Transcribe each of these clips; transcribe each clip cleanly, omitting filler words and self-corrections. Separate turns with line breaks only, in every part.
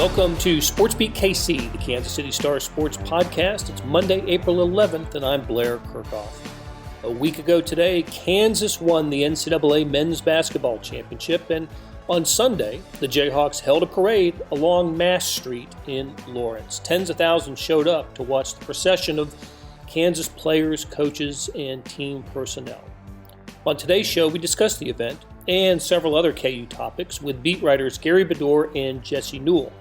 Welcome to SportsBeat KC, the Kansas City Star Sports Podcast. It's Monday, April 11th, and I'm Blair Kirchhoff. A week ago today, Kansas won the NCAA Men's Basketball Championship, and on Sunday, the Jayhawks held a parade along Mass Street in Lawrence. Tens of thousands showed up to watch the procession of Kansas players, coaches, and team personnel. On today's show, we discuss the event and several other KU topics with beat writers Gary Bedore and Jesse Newell.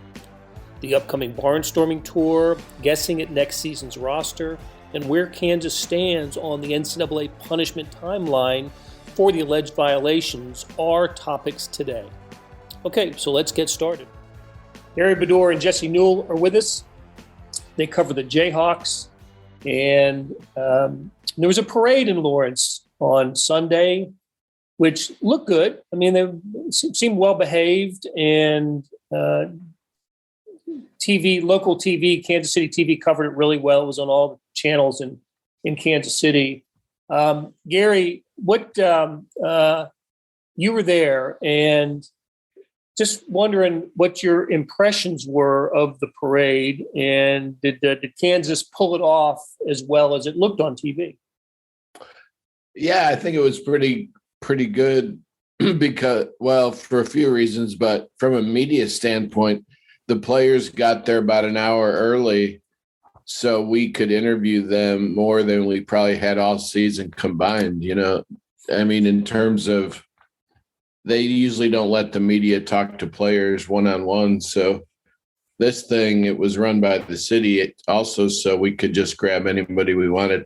The upcoming barnstorming tour, guessing at next season's roster, and where Kansas stands on the NCAA punishment timeline for the alleged violations are topics today. Okay, so let's get started. Gary Bedore and Jesse Newell are with us. They cover the Jayhawks, and there was a parade in Lawrence on Sunday, which looked good. I mean, they seemed well behaved, and local TV, Kansas City TV covered it really well. It was on all the channels in Kansas City. Gary, you were there, and just wondering what your impressions were of the parade, and did Kansas pull it off as well as it looked on TV?
Yeah, I think it was pretty good because, well, for a few reasons, but from a media standpoint, the players got there about an hour early so we could interview them more than we probably had all season combined. You know, I mean, in terms of, they usually don't let the media talk to players one-on-one. So this thing, it was run by the city also, so we could just grab anybody we wanted,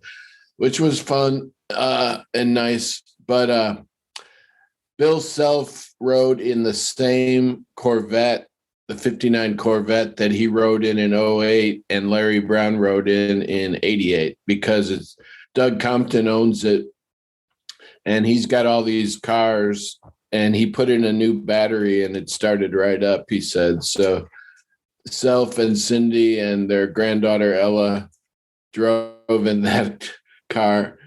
which was fun and nice. But Bill Self rode in the same Corvette, the 59 Corvette that he rode in 08, and Larry Brown rode in 88, because it's Doug Compton owns it, and he's got all these cars, and he put in a new battery and it started right up, he said. So Self and Cindy and their granddaughter Ella drove in that car,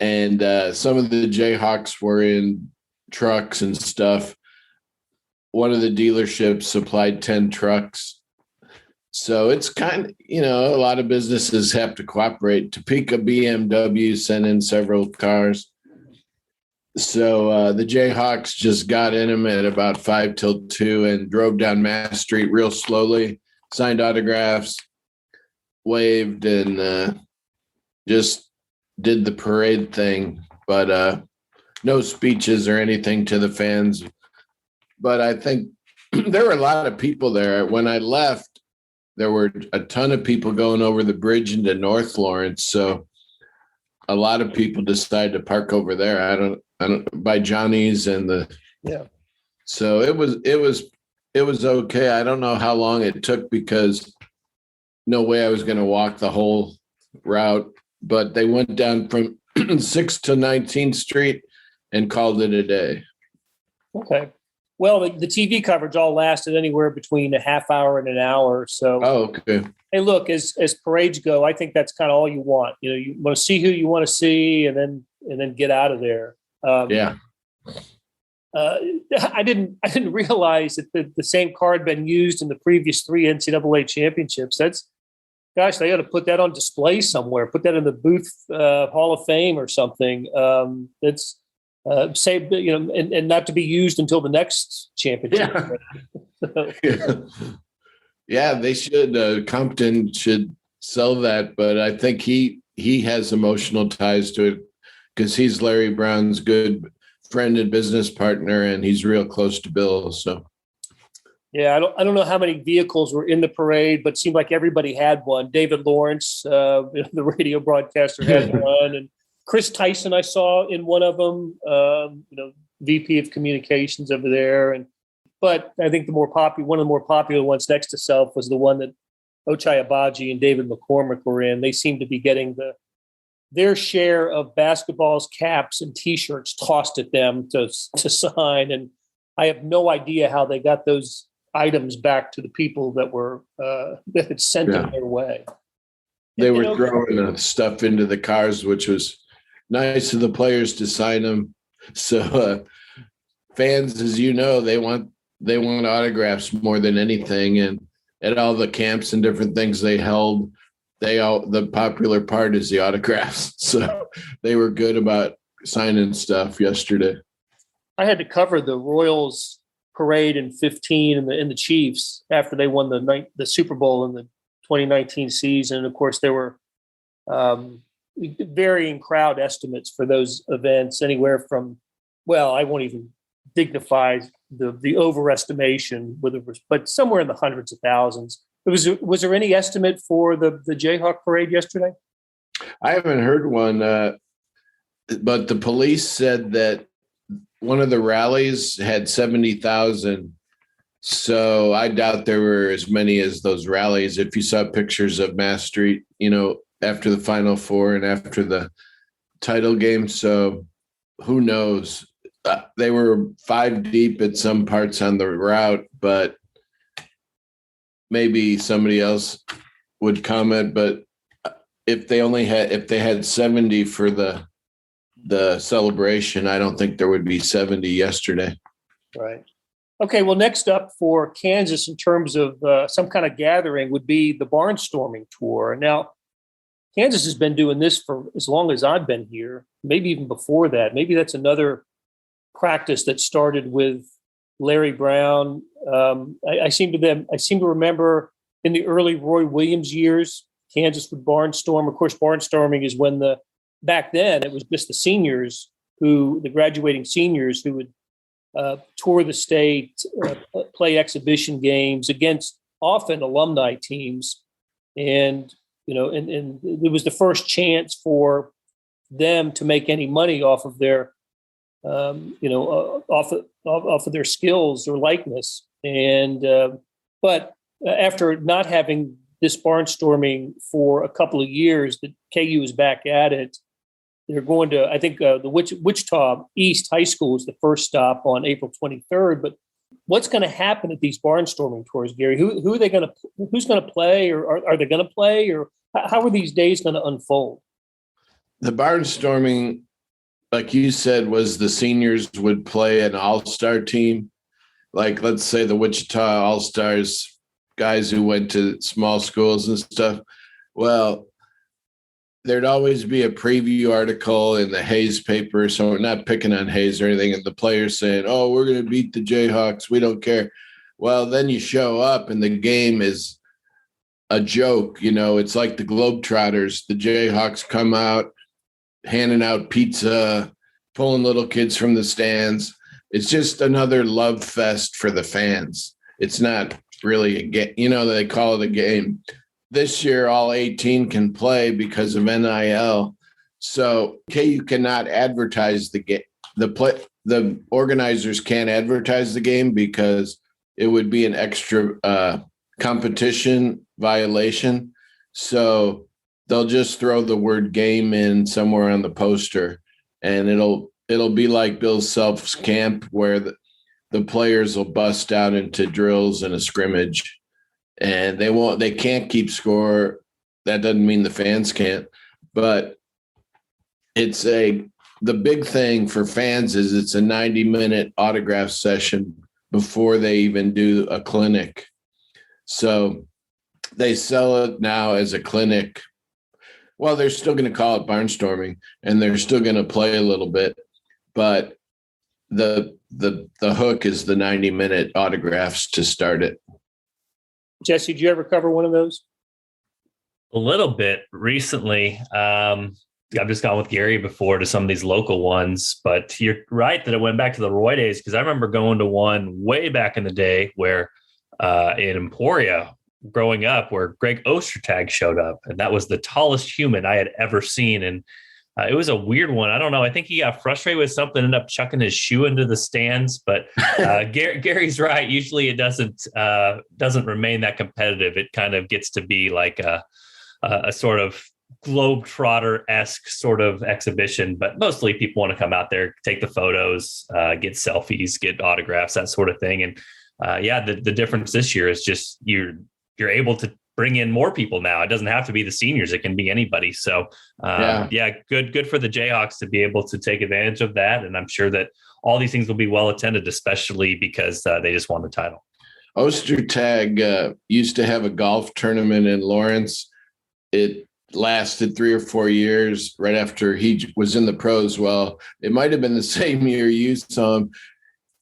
and some of the Jayhawks were in trucks and stuff. One of the dealerships supplied 10 trucks. So it's kind of, a lot of businesses have to cooperate. Topeka BMW sent in several cars. So the Jayhawks just got in them at about 5 till 2 and drove down Mass Street real slowly, signed autographs, waved, and just did the parade thing. But no speeches or anything to the fans. But I think there were a lot of people there. When I left, there were a ton of people going over the bridge into North Lawrence. So a lot of people decided to park over there. I don't by Johnny's and So it was okay. I don't know how long it took, because no way I was going to walk the whole route. But they went down from 6th to 19th Street and called it a day.
Okay. Well, the TV coverage all lasted anywhere between a half hour and an hour. So,
okay.
Hey, look, as parades go, I think that's kind of all you want. You want to see who you want to see, and then get out of there.
Yeah.
I didn't realize that the same car had been used in the previous 3 NCAA championships. They ought to put that on display somewhere. Put that in the Booth Hall of Fame or something. That's and not to be used until the next championship.
Yeah, yeah, they should. Compton should sell that, but I think he has emotional ties to it because he's Larry Brown's good friend and business partner, and he's real close to Bill. So,
yeah, I don't know how many vehicles were in the parade, but it seemed like everybody had one. David Lawrence, the radio broadcaster, had one, and Chris Tyson I saw in one of them, VP of communications over there. But I think one of the more popular ones next to Self was the one that Ochai Agbaji and David McCormick were in. They seemed to be getting their share of basketballs, caps, and T-shirts tossed at them to sign. And I have no idea how they got those items back to the people that had sent them their way.
They were throwing stuff into the cars, which was nice of the players to sign them. So fans, as you know, they want they want autographs more than anything. And at all the camps and different things they held, the popular part is the autographs. So they were good about signing stuff yesterday.
I had to cover the Royals parade in 15 and the Chiefs after they won the Super Bowl in the 2019 season. And of course, there were varying crowd estimates for those events, anywhere from, well, I won't even dignify the overestimation, but somewhere in the hundreds of thousands. Was there any estimate for the Jayhawk parade yesterday?
I haven't heard one, but the police said that one of the rallies had 70,000. So I doubt there were as many as those rallies. If you saw pictures of Mass Street, after the Final Four and after the title game. So who knows? They were 5 deep at some parts on the route, but maybe somebody else would comment. But if they had 70 for the celebration, I don't think there would be 70 yesterday.
Right. Okay. Well, next up for Kansas in terms of some kind of gathering would be the barnstorming tour. Now, Kansas has been doing this for as long as I've been here, maybe even before that. Maybe that's another practice that started with Larry Brown. I seem to remember in the early Roy Williams years, Kansas would barnstorm. Of course, barnstorming is when back then it was just the graduating seniors who would tour the state, play exhibition games against often alumni teams. And it was the first chance for them to make any money off of their, off of their skills or likeness. And but after not having this barnstorming for a couple of years, that KU is back at it. They're going to, I think, the Wichita East High School is the first stop on April 23rd. But what's going to happen at these barnstorming tours, Gary? Who's going to play, or are they going to play, or how are these days going to unfold?
The barnstorming, like you said, was the seniors would play an all-star team. Like, let's say the Wichita All-Stars, guys who went to small schools and stuff. Well, there'd always be a preview article in the Hayes paper. So we're not picking on Hayes or anything. And the players saying, oh, we're going to beat the Jayhawks. We don't care. Well, then you show up and the game is a joke. It's like the Globetrotters. The Jayhawks come out handing out pizza, pulling little kids from the stands. It's just another love fest for the fans. It's not really a game. They call it a game. This year, all 18 can play because of NIL. So KU cannot advertise the game. The organizers can't advertise the game because it would be an extra competition violation. So they'll just throw the word game in somewhere on the poster, and it'll be like Bill Self's camp where the players will bust out into drills and a scrimmage. And they can't keep score. That doesn't mean the fans can't, but the big thing for fans is it's a 90-minute autograph session before they even do a clinic. So they sell it now as a clinic. Well, they're still going to call it barnstorming and they're still going to play a little bit, but the hook is the 90-minute autographs to start it.
Jesse, did you ever cover one of those?
A little bit recently. I've just gone with Gary before to some of these local ones, but you're right that it went back to the Roy days, because I remember going to one way back in the day where in Emporia growing up, where Greg Ostertag showed up, and that was the tallest human I had ever seen. And it was a weird one. I don't know. I think he got frustrated with something, ended up chucking his shoe into the stands. But Gary's right. Usually it doesn't remain that competitive. It kind of gets to be like a sort of Globetrotter-esque sort of exhibition. But mostly people want to come out there, take the photos, get selfies, get autographs, that sort of thing. And the difference this year is just you're able to bring in more people now. It doesn't have to be the seniors. It can be anybody. So good for the Jayhawks to be able to take advantage of that. And I'm sure that all these things will be well attended, especially because they just won the title.
Ostertag used to have a golf tournament in Lawrence. It lasted 3 or 4 years right after he was in the pros. Well, it might have been the same year you saw him.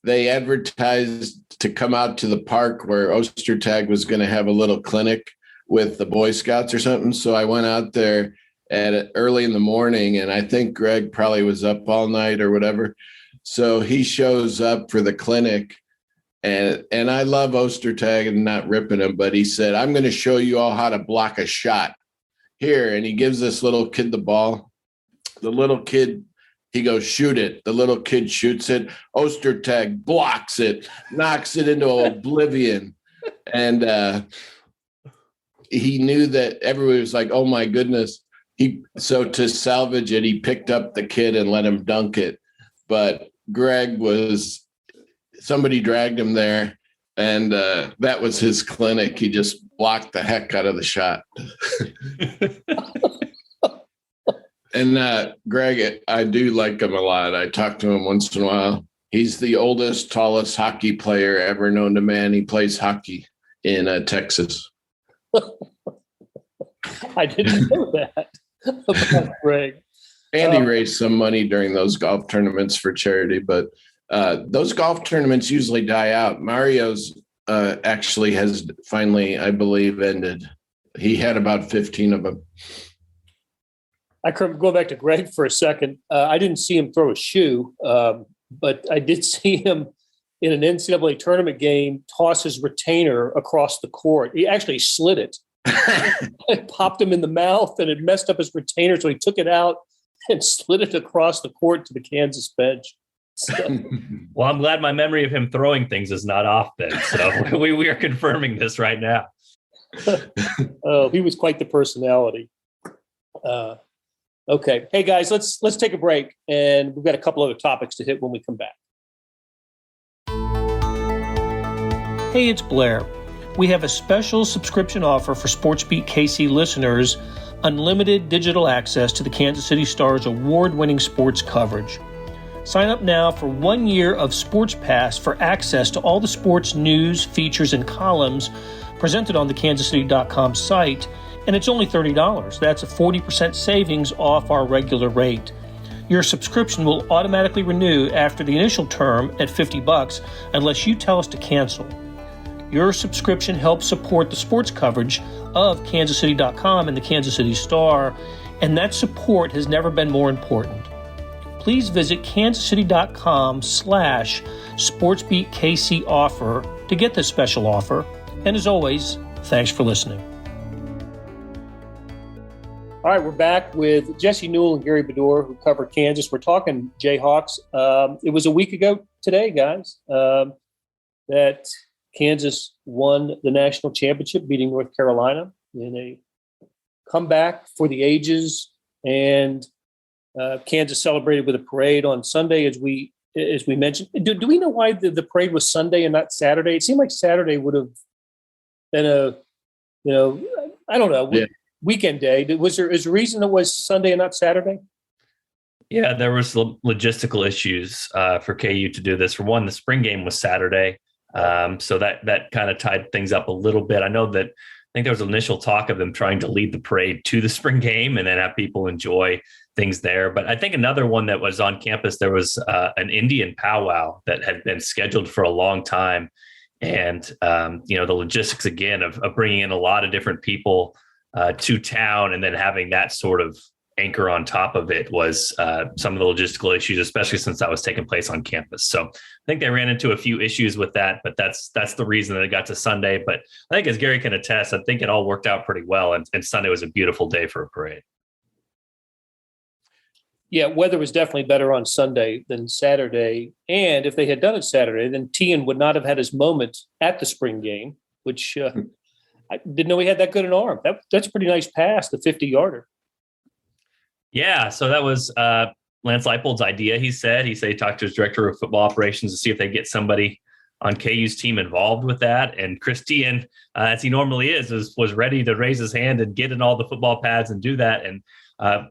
They advertised to come out to the park where Ostertag was going to have a little clinic with the Boy Scouts or something. So I went out there early in the morning, and I think Greg probably was up all night or whatever. So he shows up for the clinic. And I love Ostertag and not ripping him, but he said, I'm going to show you all how to block a shot here. And he gives this little kid the ball. The little kid, he goes, shoot it. The little kid shoots it. Ostertag blocks it, knocks it into oblivion. And he knew that everybody was like, oh, my goodness. So to salvage it, he picked up the kid and let him dunk it. But Greg somebody dragged him there, and that was his clinic. He just blocked the heck out of the shot. And Greg, I do like him a lot. I talk to him once in a while. He's the oldest, tallest hockey player ever known to man. He plays hockey in Texas.
I didn't know that about Greg.
And he raised some money during those golf tournaments for charity, but those golf tournaments usually die out. Mario's actually has finally, I believe, ended. He had about 15 of them.
I could go back to Greg for a second. I didn't see him throw a shoe, but I did see him in an NCAA tournament game toss his retainer across the court. He actually slid it. It popped him in the mouth, and it messed up his retainer, so he took it out and slid it across the court to the Kansas bench.
Well, I'm glad my memory of him throwing things is not off then. So we are confirming this right now.
Oh, he was quite the personality. Okay. Hey guys, let's take a break, and we've got a couple other topics to hit when we come back. Hey, it's Blair. We have a special subscription offer for SportsBeat KC listeners, unlimited digital access to the Kansas City Star's award-winning sports coverage. Sign up now for 1 year of Sports Pass for access to all the sports news, features, and columns presented on the kansascity.com site, and it's only $30. That's a 40% savings off our regular rate. Your subscription will automatically renew after the initial term at $50 unless you tell us to cancel. Your subscription helps support the sports coverage of kansascity.com and the Kansas City Star, and that support has never been more important. Please visit kansascity.com/SportsBeatKC offer to get this special offer. And as always, thanks for listening. All right, we're back with Jesse Newell and Gary Bedore, who cover Kansas. We're talking Jayhawks. It was a week ago today, guys, that Kansas won the national championship, beating North Carolina in a comeback for the ages. And Kansas celebrated with a parade on Sunday, as we mentioned. Do we know why the parade was Sunday and not Saturday? It seemed like Saturday would have been I don't know, weekend day. Is there a reason it was Sunday and not Saturday?
Yeah, there was logistical issues for KU to do this. For one, the spring game was Saturday, so that kind of tied things up a little bit. I think there was initial talk of them trying to lead the parade to the spring game and then have people enjoy things there. But I think another one that was on campus, there was an Indian powwow that had been scheduled for a long time. And, the logistics, again, of bringing in a lot of different people to town and then having that sort of anchor on top of it was some of the logistical issues, especially since that was taking place on campus. So I think they ran into a few issues with that, but that's the reason that it got to Sunday. But I think, as Gary can attest, I think it all worked out pretty well. And Sunday was a beautiful day for a parade.
Yeah, weather was definitely better on Sunday than Saturday. And if they had done it Saturday, then Tian would not have had his moment at the spring game, which I didn't know he had that good an arm. That's a pretty nice pass, the 50-yarder.
Yeah, so that was Lance Leipold's idea, he said. He talked to his director of football operations to see if they get somebody on KU's team involved with that. And Chris Tian as he normally was ready to raise his hand and get in all the football pads and do that. And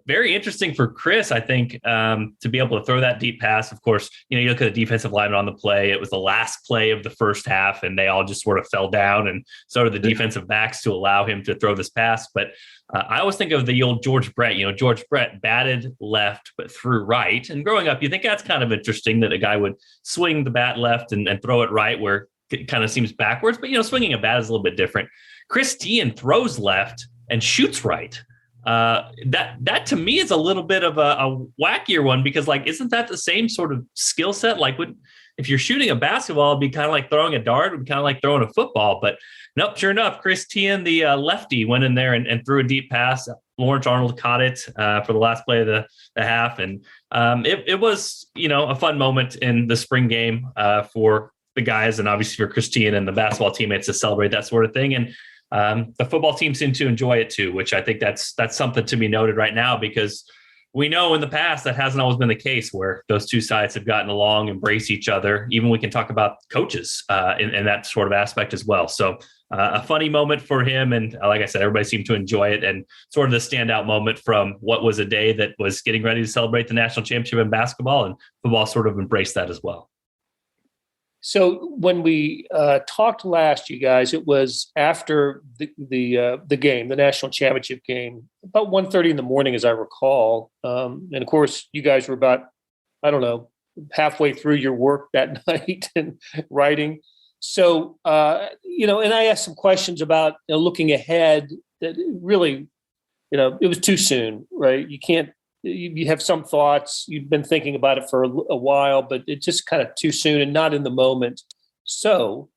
very interesting for Chris, I think, to be able to throw that deep pass. Of course, you look at the defensive lineman on the play. It was the last play of the first half, and they all just sort of fell down, and so did the defensive backs to allow him to throw this pass. But I always think of the old George Brett. George Brett batted left but threw right. And growing up, you think that's kind of interesting that a guy would swing the bat left and throw it right, where it kind of seems backwards. But, swinging a bat is a little bit different. Chris Tien throws left and shoots right. That to me is a little bit of a wackier one, because isn't that the same sort of skill set? If you're shooting a basketball, it'd be kind of like throwing a dart, it'd be kind of like throwing a football. But nope, sure enough, Chris Tien, the lefty, went in there and threw a deep pass. Lawrence Arnold caught it for the last play of the half. And it was, a fun moment in the spring game for the guys, and obviously for Chris Tien and the basketball teammates to celebrate that sort of thing. And the football team seemed to enjoy it too, which I think that's something to be noted right now, because we know in the past that hasn't always been the case, where those two sides have gotten along, embrace each other. Even we can talk about coaches in that sort of aspect as well. So a funny moment for him. And like I said, everybody seemed to enjoy it, and sort of the standout moment from what was a day that was getting ready to celebrate the national championship in basketball, and football sort of embraced that as well.
So when we talked last, you guys, it was after the game, the national championship game, about 1:30 in the morning, as I recall. And of course, you guys were about, halfway through your work that night and writing. So, and I asked some questions about looking ahead. That really, it was too soon, right? You can't. You have some thoughts. You've been thinking about it for a while, but it's just kind of too soon and not in the moment. So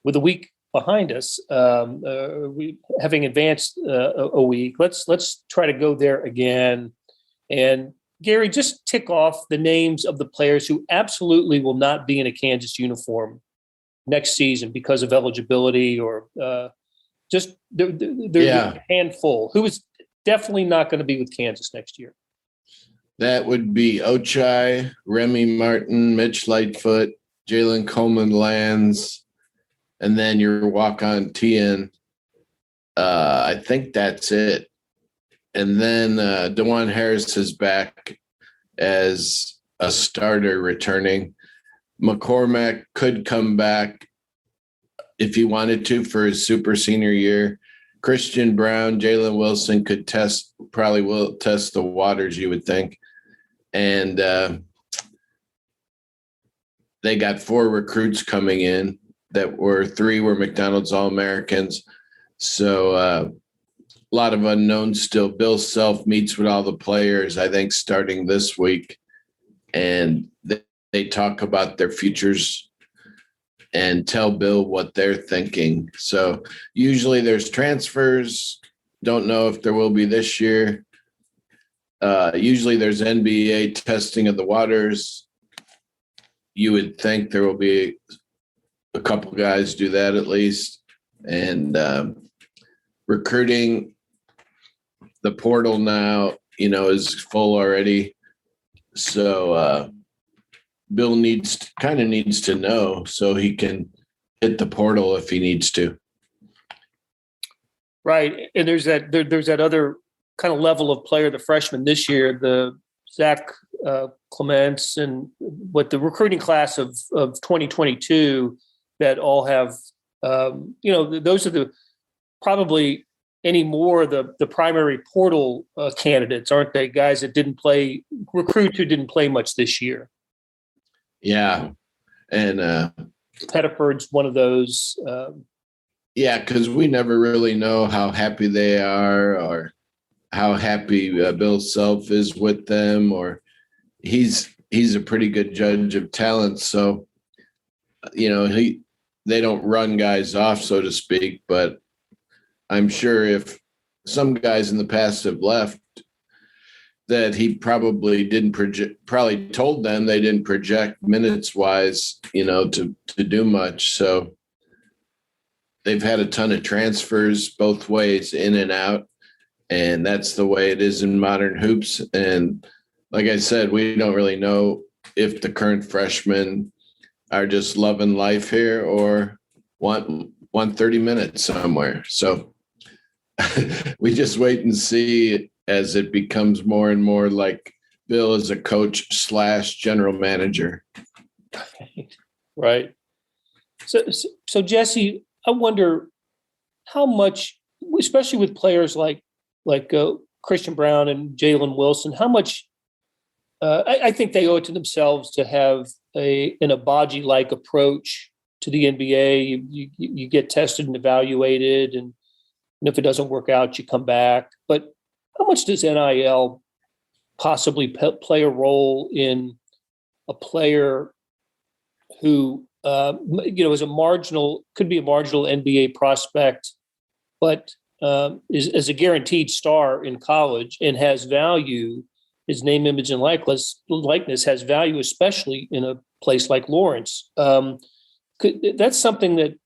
with a week behind us, we having advanced a week, let's try to go there again. And Gary, just tick off the names of the players who absolutely will not be in a Kansas uniform next season because of eligibility, or just they're a handful. Who is definitely not going to be with Kansas next year?
That would be Ochai, Remy Martin, Mitch Lightfoot, Jalen Coleman-Lands, and then your walk-on Tien. I think that's it. And then DeJuan Harris is back as a starter returning. McCormack could come back if he wanted to for his super senior year. Christian Brown, Jalen Wilson probably will test the waters, you would think. And they got 4 recruits coming in that 3 were McDonald's All-Americans. So a lot of unknowns still. Bill Self meets with all the players, I think, starting this week. And they talk about their futures and tell Bill what they're thinking. So usually there's transfers. Don't know if there will be this year. Usually there's NBA testing of the waters. You would think there will be a couple guys do that at least. And recruiting, the portal now, is full already. So Bill needs to know so he can hit the portal if he needs to. Right. And there's that other kind of level of player, the freshman this year, the Zach Clements, and what the recruiting class of 2022 that all have, those are the probably any more the primary portal candidates, aren't they? Guys that recruits who didn't play much this year. Yeah. And Pettiford's one of those. Because we never really know how happy they are, or how happy Bill Self is with them, or he's a pretty good judge of talent. So, they don't run guys off, so to speak, but I'm sure if some guys in the past have left, that he probably probably told them they didn't project minutes wise, to do much. So they've had a ton of transfers both ways, in and out. And that's the way it is in modern hoops. And like I said, we don't really know if the current freshmen are just loving life here or want won 30 minutes somewhere. So we just wait and see as it becomes more and more like Bill is a coach / general manager.
Right. So Jesse, I wonder how much, especially with players like Christian Brown and Jalen Wilson, how much I think they owe it to themselves to have an Abaji-like approach to the NBA. You get tested and evaluated, and if it doesn't work out, you come back. But how much does NIL possibly play a role in a player who, is could be a marginal NBA prospect, but is a guaranteed star in college and has value? His name, image, and likeness has value, especially in a place like Lawrence. That's something that,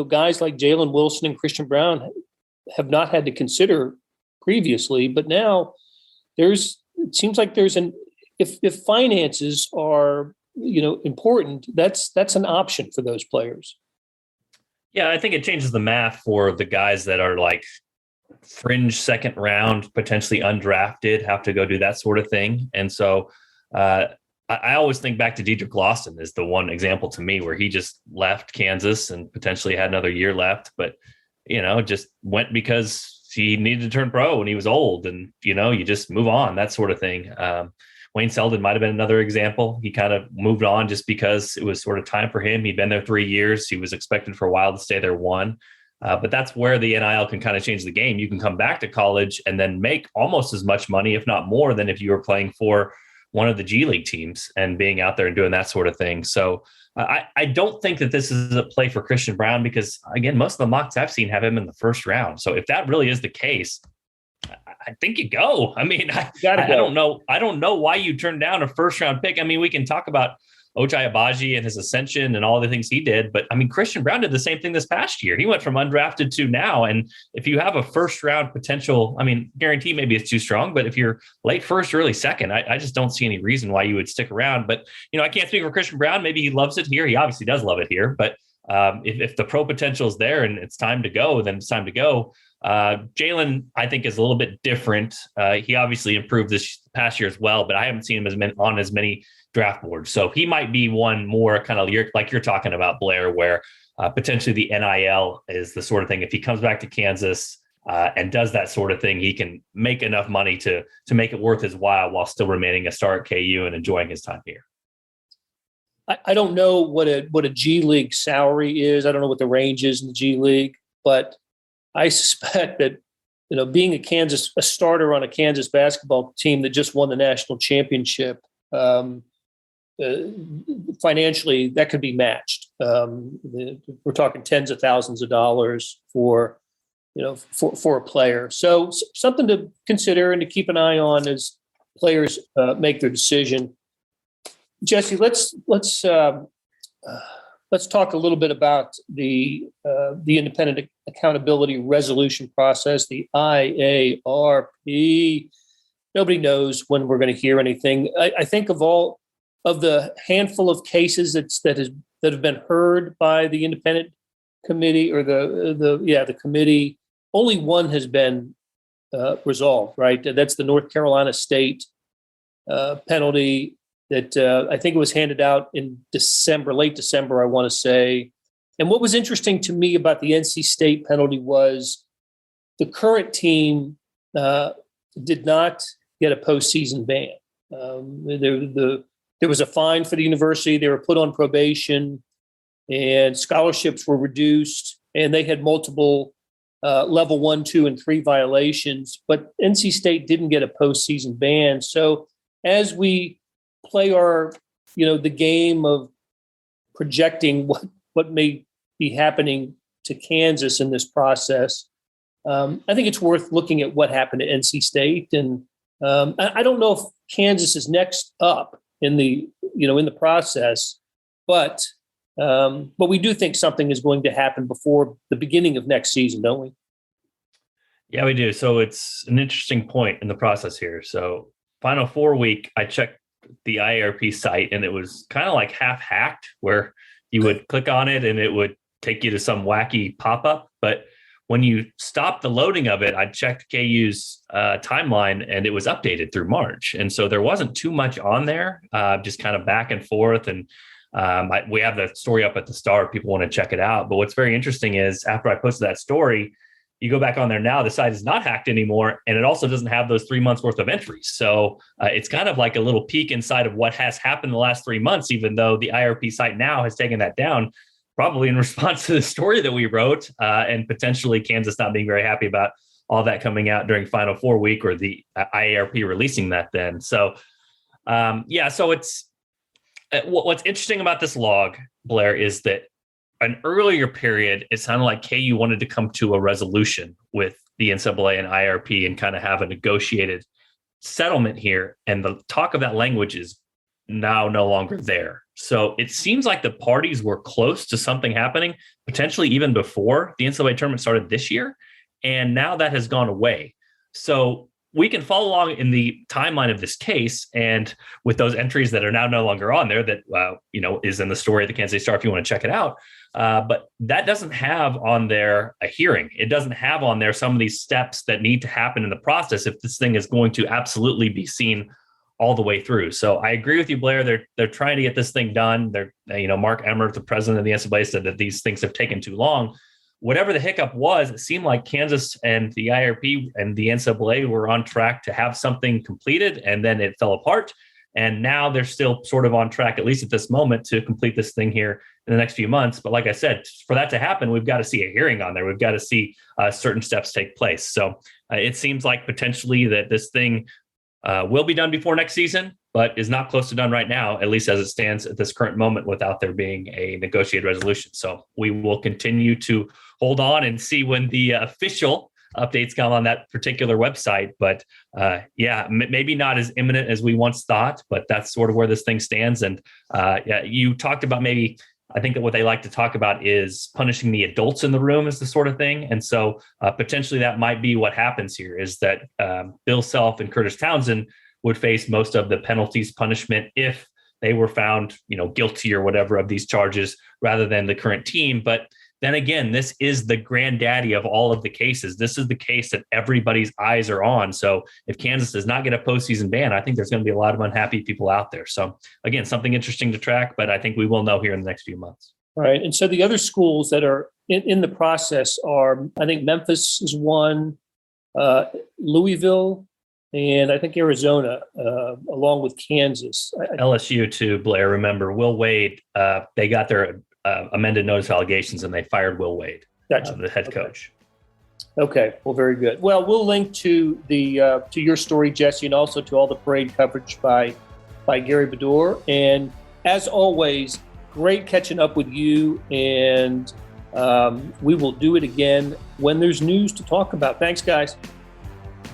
guys like Jalen Wilson and Christian Brown have not had to consider previously, but now it seems like if finances are, important, that's an option for those players.
Yeah, I think it changes the math for the guys that are like fringe second round, potentially undrafted, have to go do that sort of thing. And so I always think back to Dedrick Lawson as the one example to me where he just left Kansas and potentially had another year left, but, just went because he needed to turn pro when he was old, and, you just move on, that sort of thing. Wayne Selden might have been another example. He kind of moved on just because it was sort of time for him. He'd been there 3 years. He was expected for a while to stay there 1. But that's where the NIL can kind of change the game. You can come back to college and then make almost as much money, if not more, than if you were playing for one of the G League teams and being out there and doing that sort of thing. So I don't think that this is a play for Christian Brown because, again, most of the mocks I've seen have him in the first round. So if that really is the case, I think you go. I mean, I don't know. I don't know why you turned down a first round pick. I mean, we can talk about Ochai Agbaji and his ascension and all the things he did. But I mean, Christian Brown did the same thing this past year. He went from undrafted to now. And if you have a first round potential, I mean, guarantee maybe it's too strong, but if you're late first, early second, I just don't see any reason why you would stick around. But, I can't speak for Christian Brown. Maybe he loves it here. He obviously does love it here. But if the pro potential is there and it's time to go, then it's time to go. Jalen, I think, is a little bit different. He obviously improved this past year as well, but I haven't seen him on as many draft boards. So he might be one more kind of like you're talking about, Blair, where potentially the NIL is the sort of thing. If he comes back to Kansas and does that sort of thing, he can make enough money to make it worth his while still remaining a star at KU and enjoying his time here.
I don't know what a G League salary is. I don't know what the range is in the G League, but I suspect that, being a starter on a Kansas basketball team that just won the national championship, financially that could be matched. We're talking tens of thousands of dollars for a player. So something to consider and to keep an eye on as players make their decision. Jesse, let's talk a little bit about the Independent Accountability Resolution Process, the IARP. Nobody knows when we're going to hear anything. I think of all of the handful of cases that have been heard by the independent committee or the committee, only one has been resolved. Right, that's the North Carolina State penalty that I think it was handed out in December, late December, I want to say. And what was interesting to me about the NC State penalty was the current team did not get a postseason ban. There was a fine for the university. They were put on probation, and scholarships were reduced, and they had multiple level 1, 2, and 3 violations. But NC State didn't get a postseason ban. So as we play the game of projecting what may be happening to Kansas in this process, I think it's worth looking at what happened to NC State. And I don't know if Kansas is next up in the process, but we do think something is going to happen before the beginning of next season, don't we?
Yeah, we do. So it's an interesting point in the process here. So Final Four week, I checked the IRP site and it was kind of like half hacked where you would click on it and it would take you to some wacky pop-up. But when you stop the loading of it, I checked KU's timeline and it was updated through March. And so there wasn't too much on there, just kind of back and forth. And we have the story up at the Star if people want to check it out. But what's very interesting is after I posted that story, you go back on there now, the site is not hacked anymore. And it also doesn't have those 3 months worth of entries. So it's kind of like a little peek inside of what has happened the last 3 months, even though the IRP site now has taken that down, probably in response to the story that we wrote and potentially Kansas not being very happy about all that coming out during Final Four week or the IARP releasing that then. So, so it's what's interesting about this log, Blair, is that an earlier period, it sounded like KU wanted to come to a resolution with the NCAA and IRP and kind of have a negotiated settlement here. And the talk of that language is now no longer there. So it seems like the parties were close to something happening, potentially even before the NCAA tournament started this year. And now that has gone away. So we can follow along in the timeline of this case and with those entries that are now no longer on there that, is in the story of the Kansas City Star if you want to check it out. But that doesn't have on there a hearing. It doesn't have on there some of these steps that need to happen in the process if this thing is going to absolutely be seen all the way through. So I agree with you, Blair. They're trying to get this thing done. Mark Emmert, the president of the NCAA, said that these things have taken too long. Whatever the hiccup was, it seemed like Kansas and the IRP and the NCAA were on track to have something completed, and then it fell apart. And now they're still sort of on track, at least at this moment, to complete this thing here in the next few months. But like I said, for that to happen, we've got to see a hearing on there. We've got to see certain steps take place. So it seems like potentially that this thing will be done before next season, but is not close to done right now, at least as it stands at this current moment without there being a negotiated resolution. So we will continue to hold on and see when the official updates come on that particular website. But maybe not as imminent as we once thought, but that's sort of where this thing stands. And you talked about I think that what they like to talk about is punishing the adults in the room is the sort of thing. And so potentially that might be what happens here is that Bill Self and Curtis Townsend would face most of the penalties punishment if they were found, guilty or whatever of these charges rather than the current team. But then again, this is the granddaddy of all of the cases. This is the case that everybody's eyes are on. So if Kansas does not get a postseason ban, I think there's going to be a lot of unhappy people out there. So again, something interesting to track, but I think we will know here in the next few months.
All right. And so the other schools that are in the process are, I think Memphis is one, Louisville, and I think Arizona, along with Kansas.
LSU too, Blair. Remember, Will Wade, they got their amended notice of allegations and they fired Will Wade,
gotcha.
The head coach.
Okay. Well, very good. Well, we'll link to to your story, Jesse, and also to all the parade coverage by Gary Bedore. And as always, great catching up with you. And we will do it again when there's news to talk about. Thanks, guys.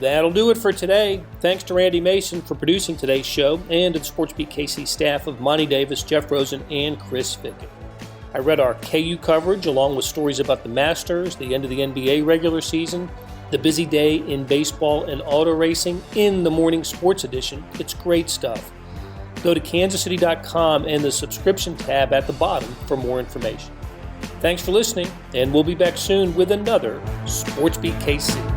That'll do it for today. Thanks to Randy Mason for producing today's show and to the SportsBeat KC staff of Monty Davis, Jeff Rosen, and Chris Ficken. I read our KU coverage along with stories about the Masters, the end of the NBA regular season, the busy day in baseball and auto racing in the morning sports edition. It's great stuff. Go to kansascity.com and the subscription tab at the bottom for more information. Thanks for listening, and we'll be back soon with another SportsBeat KC.